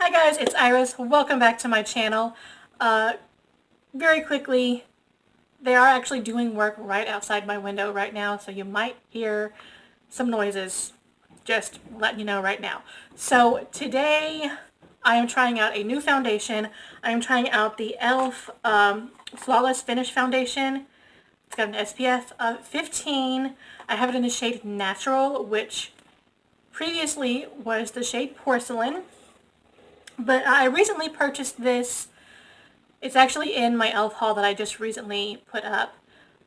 Hi guys, it's Iris. Welcome back to my channel. Very quickly, they are actually doing work right outside my window right now, so you might hear some noises. Just letting you know right now. So today, I am trying out a new foundation. I am trying out the e.l.f. Flawless Finish Foundation. It's got an SPF of 15. I have it in the shade Natural, which previously was the shade Porcelain. But I recently purchased this. It's actually in my e.l.f. haul that I just recently put up.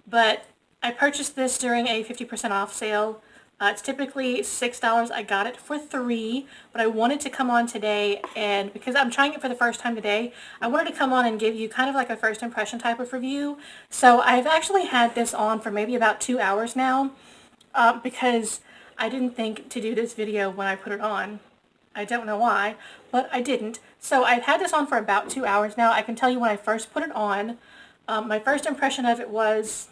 But I purchased this during a 50% off sale. It's typically $6. I got it for $3, but I wanted to come on today, and because I'm trying it for the first time today, I wanted to come on and give you kind of like a first impression type of review. So I've actually had this on for maybe about 2 hours now, because I didn't think to do this video when I put it on. I don't know why, but I didn't. So I've had this on for about 2 hours now. I can tell you when I first put it on, my first impression of it was,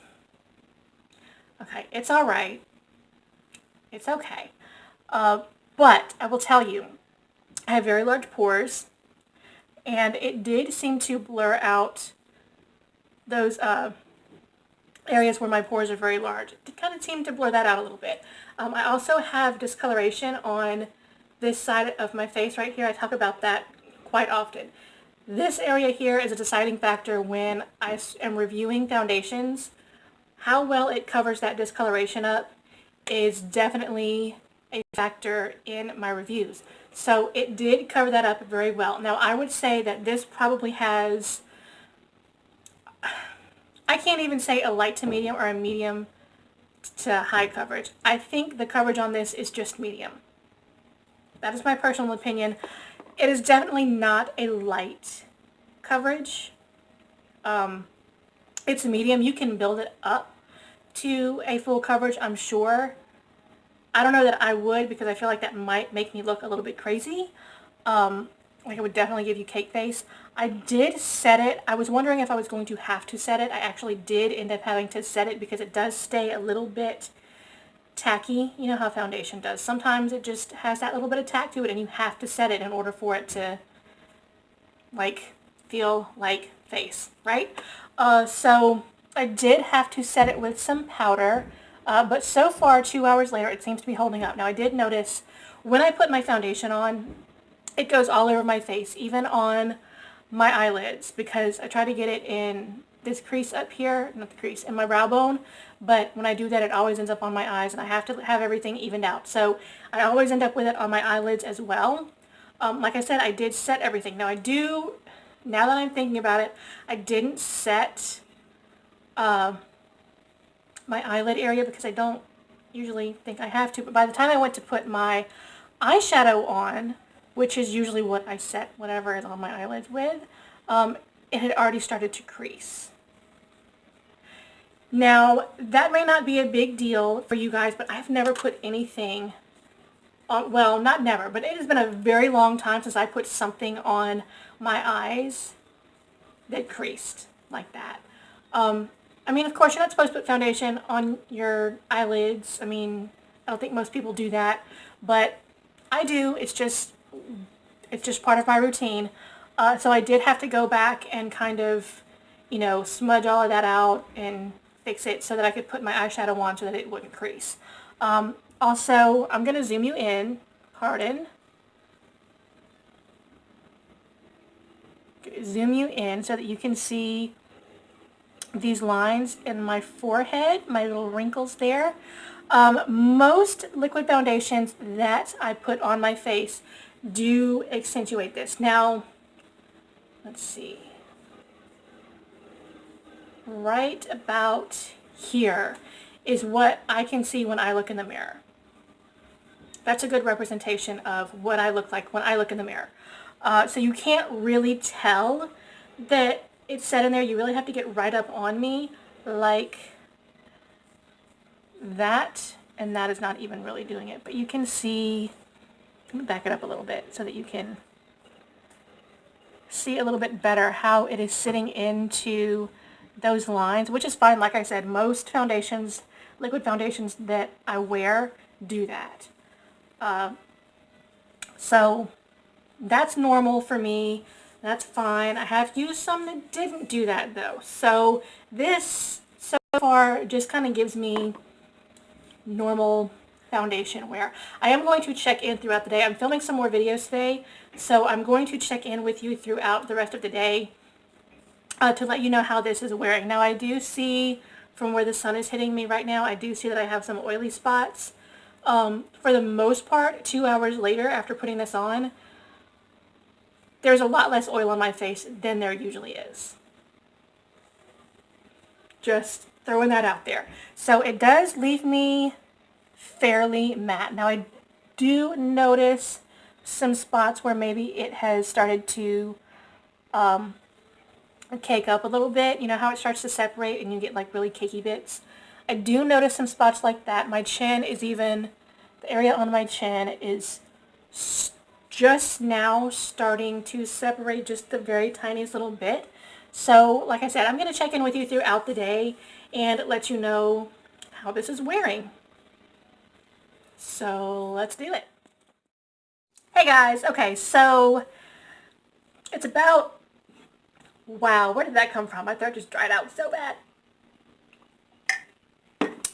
okay, it's alright. It's okay. But I will tell you, I have very large pores, and it did seem to blur out those areas where my pores are very large. It kind of seemed to blur that out a little bit. I also have discoloration on this side of my face right here. I talk about that quite often. This area here is a deciding factor when I am reviewing foundations. How well it covers that discoloration up is definitely a factor in my reviews. So it did cover that up very well. Now I would say that this probably has, I can't even say a light to medium or a medium to high coverage. I think the coverage on this is just medium. That is my personal opinion. It is definitely not a light coverage. It's medium. You can build it up to a full coverage, I'm sure. I don't know that I would, because I feel like that might make me look a little bit crazy. Like it would definitely give you cake face. I did set it. I was wondering if I was going to have to set it. I actually did end up having to set it because it does stay a little bit tacky. You know how foundation does. Sometimes it just has that little bit of tack to it, and you have to set it in order for it to like feel like face, right? So I did have to set it with some powder, but so far 2 hours later it seems to be holding up. Now I did notice when I put my foundation on, it goes all over my face, even on my eyelids, because I try to get it in this crease up here, not the crease, in my brow bone, but when I do that it always ends up on my eyes, and I have to have everything evened out. So I always end up with it on my eyelids as well. Like I said, I did set everything. Now now that I'm thinking about it, I didn't set my eyelid area because I don't usually think I have to, but by the time I went to put my eyeshadow on, which is usually what I set whatever is on my eyelids with, it had already started to crease. Now, that may not be a big deal for you guys, but I've never put anything on, well, not never, but it has been a very long time since I put something on my eyes that creased like that. I mean, of course, you're not supposed to put foundation on your eyelids. I mean, I don't think most people do that, but I do. It's just part of my routine. So I did have to go back and kind of, smudge all of that out and fix it so that I could put my eyeshadow on so that it wouldn't crease. Also, I'm going to zoom you in. Pardon. Zoom you in so that you can see these lines in my forehead, my little wrinkles there. Most liquid foundations that I put on my face do accentuate this. Now, let's see. Right about here is what I can see when I look in the mirror. That's a good representation of what I look like when I look in the mirror. So you can't really tell that it's set in there. You really have to get right up on me like that, and that is not even really doing it. But you can see, let me back it up a little bit so that you can see a little bit better how it is sitting into those lines, which is fine. Like I said, most foundations, liquid foundations that I wear do that. So That's normal for me. That's fine. I have used some that didn't do that though. So this so far just kind of gives me normal foundation wear. I am going to check in throughout the day. I'm filming some more videos today, so I'm going to check in with you throughout the rest of the day to let you know how this is wearing. Now I do see from where the sun is hitting me right now, I do see that I have some oily spots. For the most part, 2 hours later after putting this on, there's a lot less oil on my face than there usually is. Just throwing that out there. So it does leave me fairly matte. Now I do notice some spots where maybe it has started to cake up a little bit. You know how it starts to separate and you get like really cakey bits? I do notice some spots like that. My chin is even, the area on my chin is just now starting to separate just the very tiniest little bit. So like I said, I'm going to check in with you throughout the day and let you know how this is wearing. So let's do it. Hey guys, okay, so it's about, wow, where did that come from? My throat just dried out so bad.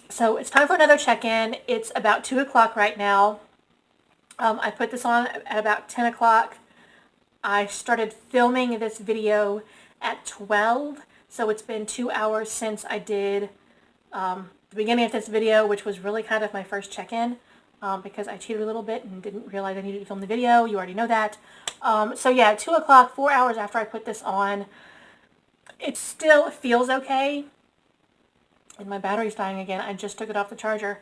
So it's time for another check-in. It's about 2 o'clock right now. I put this on at about 10 o'clock. I started filming this video at 12, so it's been 2 hours since I did the beginning of this video, which was really kind of my first check-in because I cheated a little bit and didn't realize I needed to film the video. You already know that. So yeah, 2 o'clock, 4 hours after I put this on, it still feels okay. And my battery's dying again. I just took it off the charger.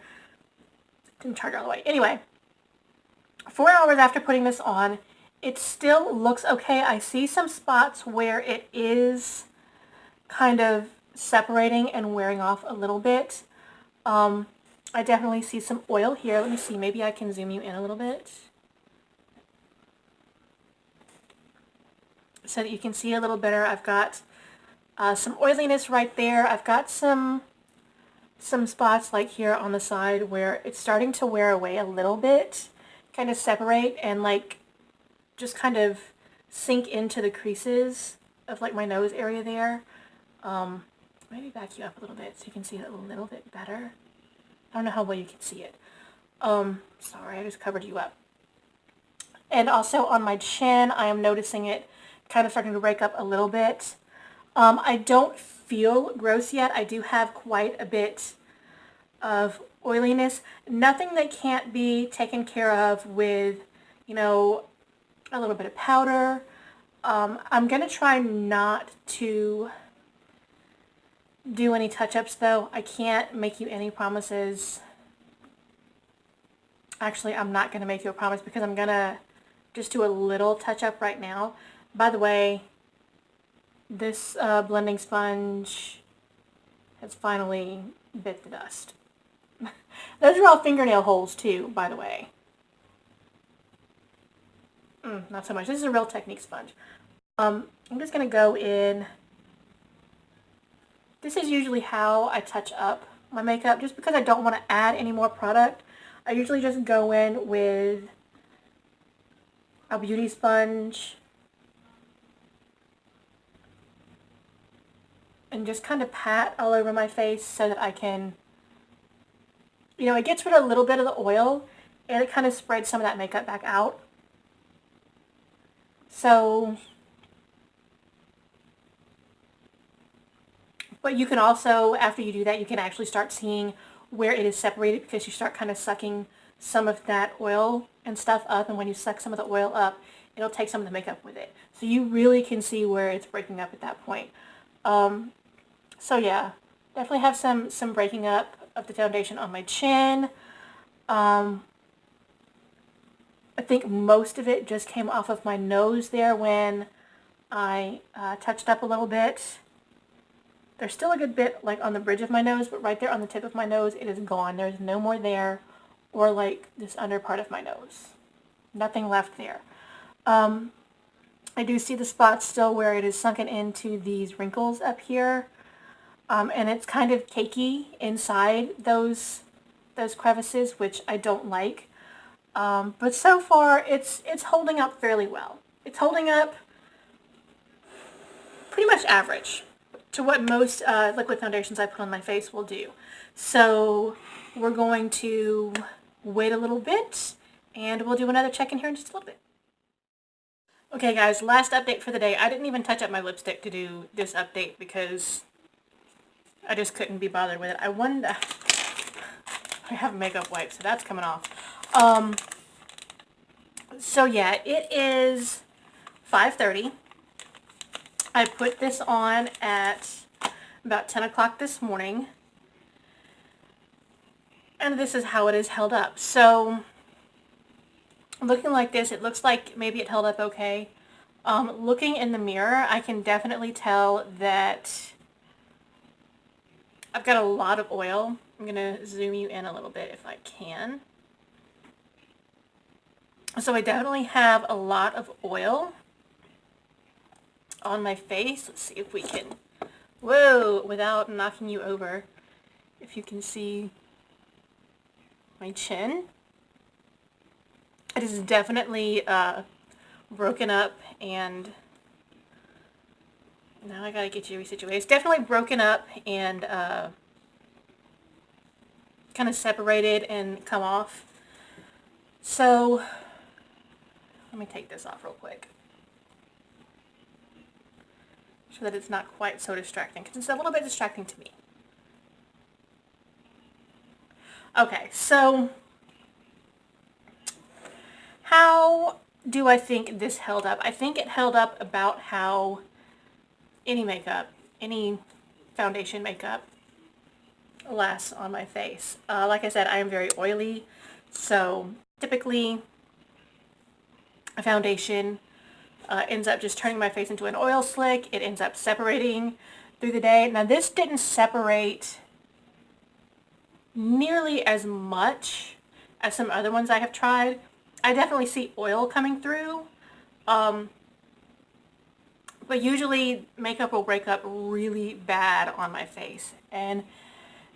Didn't charge all the way. Anyway, 4 hours after putting this on, it still looks okay. I see some spots where it is kind of separating and wearing off a little bit. I definitely see some oil here. Let me see. Maybe I can zoom you in a little bit so that you can see a little better. I've got some oiliness right there. I've got some spots like here on the side where it's starting to wear away a little bit, kind of separate and like just kind of sink into the creases of like my nose area there. Maybe back you up a little bit so you can see it a little bit better. I don't know how well you can see it. Sorry, I just covered you up. And also on my chin, I am noticing it kind of starting to break up a little bit. I don't feel gross yet. I do have quite a bit of oiliness. Nothing that can't be taken care of with, you know, a little bit of powder. I'm going to try not to do any touch-ups though. I can't make you any promises. Actually, I'm not going to make you a promise because I'm going to just do a little touch-up right now. By the way, this blending sponge has finally bit the dust. Those are all fingernail holes too, by the way. Not so much. This is a Real Technique sponge. I'm just going to go in. This is usually how I touch up my makeup, just because I don't want to add any more product. I usually just go in with a beauty sponge and just kind of pat all over my face so that I can, you know, it gets rid of a little bit of the oil and it kind of spreads some of that makeup back out. So, but you can also, after you do that, you can actually start seeing where it is separated because you start kind of sucking some of that oil and stuff up, and when you suck some of the oil up, it'll take some of the makeup with it. So you really can see where it's breaking up at that point. So yeah, definitely have some breaking up of the foundation on my chin. I think most of it just came off of my nose there when I touched up a little bit. There's still a good bit like on the bridge of my nose, but right there on the tip of my nose, it is gone. There's no more there, or like this under part of my nose. Nothing left there. I do see the spots still where it is sunken into these wrinkles up here. And it's kind of cakey inside those crevices, which I don't like. But so far, it's holding up fairly well. It's holding up pretty much average to what most liquid foundations I put on my face will do. So we're going to wait a little bit, and we'll do another check-in here in just a little bit. Okay guys, last update for the day. I didn't even touch up my lipstick to do this update because I just couldn't be bothered with it. I have makeup wipes, so that's coming off. So yeah, it is 5:30. I put this on at about 10 o'clock this morning, and this is how it is held up. So looking like this, it looks like maybe it held up okay. Looking in the mirror, I can definitely tell that I've got a lot of oil. I'm going to zoom you in a little bit if I can. So I definitely have a lot of oil on my face. Let's see if we can, whoa, without knocking you over, if you can see my chin. It is definitely broken up, and now I gotta get you resituated. It's definitely broken up and kind of separated and come off. So let me take this off real quick so that it's not quite so distracting, because it's a little bit distracting to me. Okay, so how do I think this held up? I think it held up about how any makeup, any foundation makeup lasts on my face. Like I said, I am very oily, so typically a foundation ends up just turning my face into an oil slick. It ends up separating through the day. Now this didn't separate nearly as much as some other ones I have tried. I definitely see oil coming through, but usually makeup will break up really bad on my face, and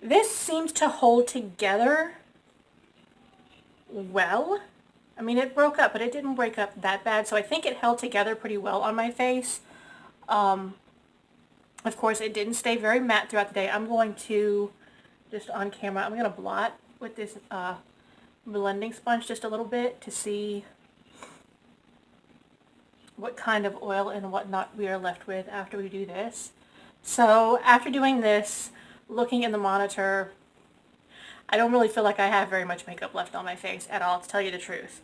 this seems to hold together well. I mean, it broke up, but it didn't break up that bad, so I think it held together pretty well on my face. Of course, it didn't stay very matte throughout the day. I'm going to, just on camera, I'm going to blot with this blending sponge just a little bit to see what kind of oil and whatnot we are left with after we do this. So after doing this, looking in the monitor, I don't really feel like I have very much makeup left on my face at all, to tell you the truth.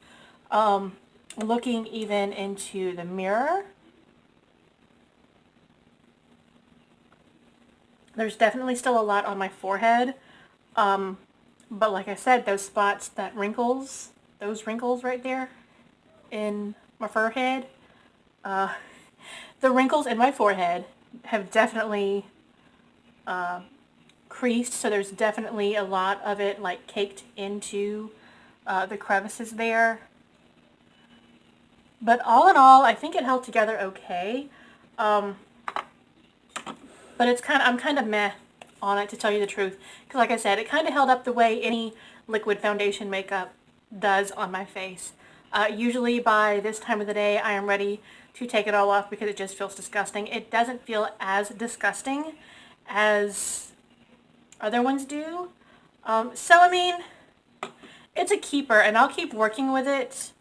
Looking even into the mirror, there's definitely still a lot on my forehead. But like I said, those spots, that wrinkles, those wrinkles right there in my forehead, the wrinkles in my forehead have definitely creased, so there's definitely a lot of it like caked into the crevices there. But all in all, I think it held together okay. But I'm kind of meh on it, to tell you the truth, because like I said, it kind of held up the way any liquid foundation makeup does on my face. Usually by this time of the day, I am ready to take it all off because it just feels disgusting. It doesn't feel as disgusting as other ones do. So I mean, it's a keeper, and I'll keep working with it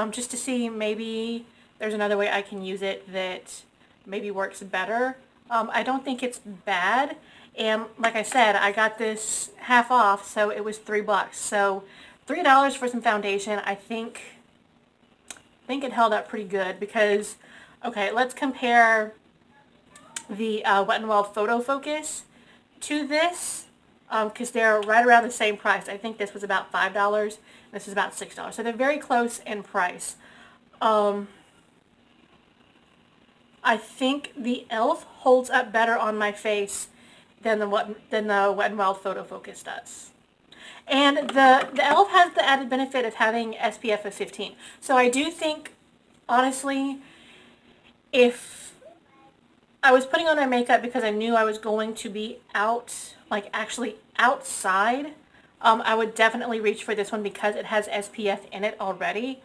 just to see maybe there's another way I can use it that maybe works better. I don't think it's bad, and like I said, I got this half off, so it was $3. So $3 for some foundation, I think it held up pretty good because, okay, let's compare the Wet n Wild Photo Focus to this, because they're right around the same price. I think this was about $5, and this is about $6. So they're very close in price. I think the e.l.f. holds up better on my face than the Wet n Wild Photo Focus does. And the e.l.f. has the added benefit of having SPF of 15. So I do think, honestly, if I was putting on my makeup because I knew I was going to be out, like actually outside I would definitely reach for this one because it has SPF in it already,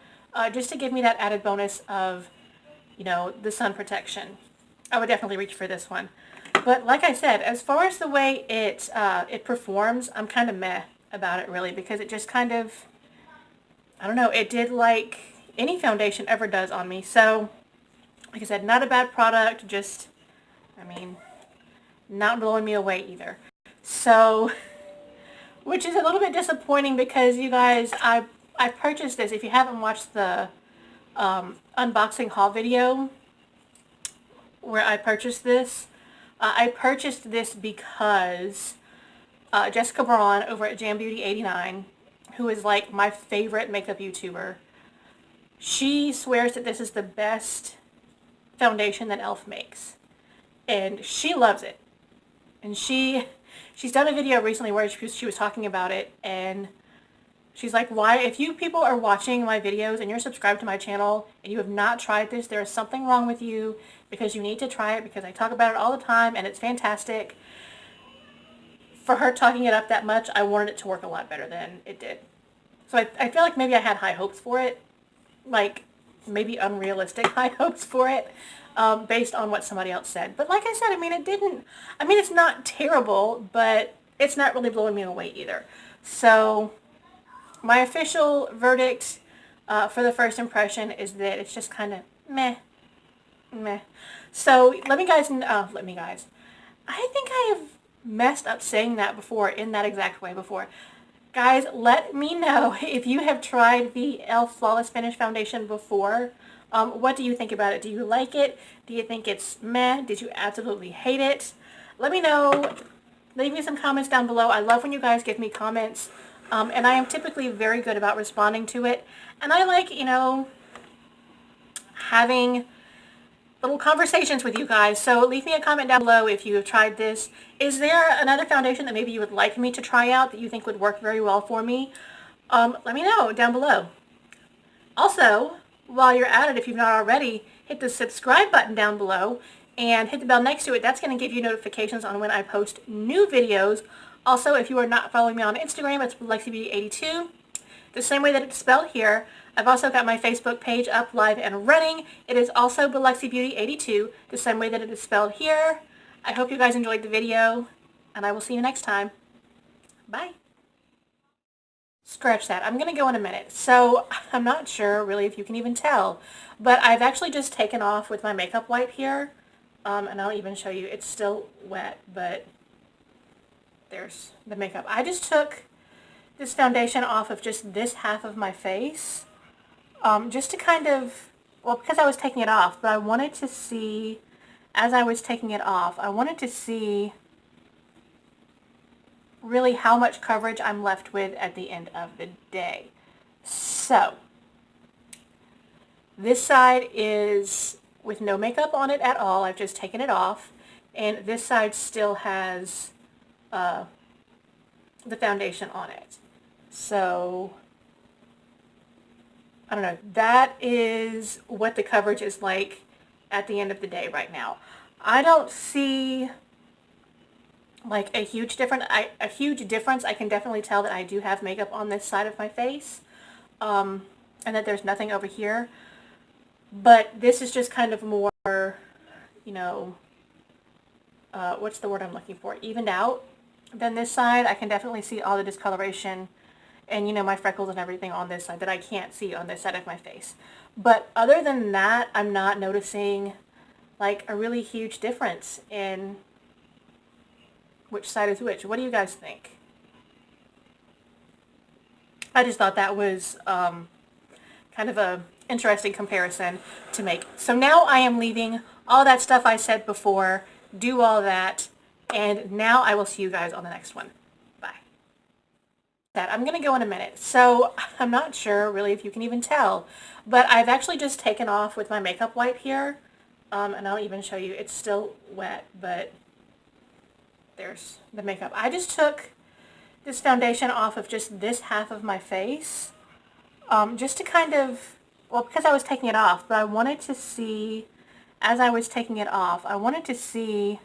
just to give me that added bonus of, you know, the sun protection. I would definitely reach for this one. But like I said, as far as the way it performs, I'm kind of meh about it really, because it just kind of, I don't know, it did like any foundation ever does on me. So, like I said, not a bad product, just, I mean, not blowing me away either. So, which is a little bit disappointing because you guys, I purchased this. If you haven't watched the unboxing haul video where I purchased this because Jessica Braun over at Jam Beauty 89, who is like my favorite makeup YouTuber, she swears that this is the best foundation that e.l.f. makes. And she loves it. And she's done a video recently where she was talking about it, and she's like, why, if you people are watching my videos and you're subscribed to my channel and you have not tried this, there is something wrong with you, because you need to try it because I talk about it all the time and it's fantastic. For her talking it up that much, I wanted it to work a lot better than it did. So I feel like maybe I had high hopes for it, like maybe unrealistic high hopes for it, based on what somebody else said. But like I said, I mean, it's not terrible, but it's not really blowing me away either. So my official verdict for the first impression is that it's just kind of meh, meh. So let me guys, I think I have messed up saying that before in that exact way before. Guys, let me know if you have tried the e.l.f. Flawless Finish Foundation before. What do you think about it? Do you like it? Do you think it's meh? Did you absolutely hate it? Let me know. Leave me some comments down below. I love when you guys give me comments. And I am typically very good about responding to it. And I like, you know, having little conversations with you guys. So leave me a comment down below if you have tried this. Is there another foundation that maybe you would like me to try out that you think would work very well for me? Let me know down below. Also, while you're at it, if you've not already, hit the subscribe button down below and hit the bell next to it. That's going to give you notifications on when I post new videos. Also, if you are not following me on Instagram, it's BeLexiBeauty82. The same way that it's spelled here. I've also got my Facebook page up, live and running. It is also BeLexiBeauty82, the same way that it is spelled here. I hope you guys enjoyed the video, and I will see you next time. Bye. Scratch that. I'm going to go in a minute. So I'm not sure really if you can even tell, but I've actually just taken off with my makeup wipe here. And I'll even show you. It's still wet, but there's the makeup. I just took this foundation off of just this half of my face, just to kind of, well, because I was taking it off, but I wanted to see, as I was taking it off, I wanted to see really how much coverage I'm left with at the end of the day. So this side is with no makeup on it at all. I've just taken it off, and this side still has the foundation on it. So I don't know. That is what the coverage is like at the end of the day right now. I don't see like a huge difference. I can definitely tell that I do have makeup on this side of my face, and that there's nothing over here. But this is just kind of more, you know, what's the word I'm looking for? Evened out than this side. I can definitely see all the discoloration and, you know, my freckles and everything on this side that I can't see on this side of my face. But other than that, I'm not noticing like a really huge difference in which side is which. What do you guys think? I just thought that was kind of a interesting comparison to make. So now I am leaving all that stuff I said before, do all that, and now I will see you guys on the next one. Bye. I'm going to go in a minute. So I'm not sure really if you can even tell, but I've actually just taken off with my makeup wipe here, and I'll even show you. It's still wet, but there's the makeup. I just took this foundation off of just this half of my face, just to kind of, well, because I was taking it off, but I wanted to see, as I was taking it off, I wanted to see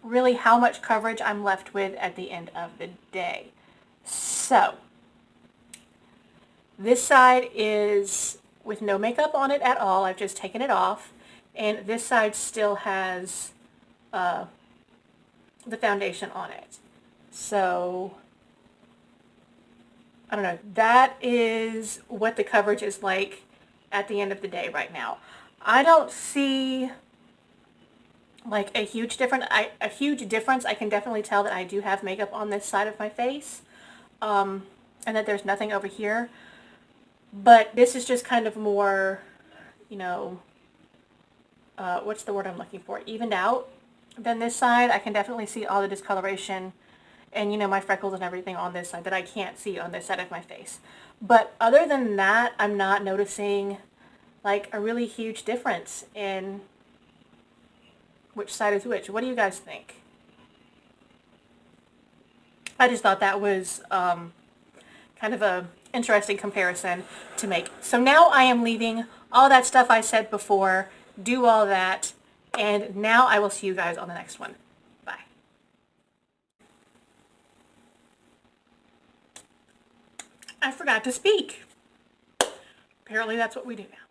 really how much coverage I'm left with at the end of the day. So this side is with no makeup on it at all. I've just taken it off. And this side still has the foundation on it. So I don't know. That is what the coverage is like at the end of the day right now. I don't see like a huge difference. I can definitely tell that I do have makeup on this side of my face, and that there's nothing over here. But this is just kind of more, you know, what's the word I'm looking for? Evened out than this side. I can definitely see all the discoloration and, you know, my freckles and everything on this side that I can't see on this side of my face. But other than that, I'm not noticing like a really huge difference in which side is which. What do you guys think? I just thought that was kind of a interesting comparison to make. So now I am leaving all that stuff I said before, do all that, and now I will see you guys on the next one. Bye. I forgot to speak. Apparently that's what we do now.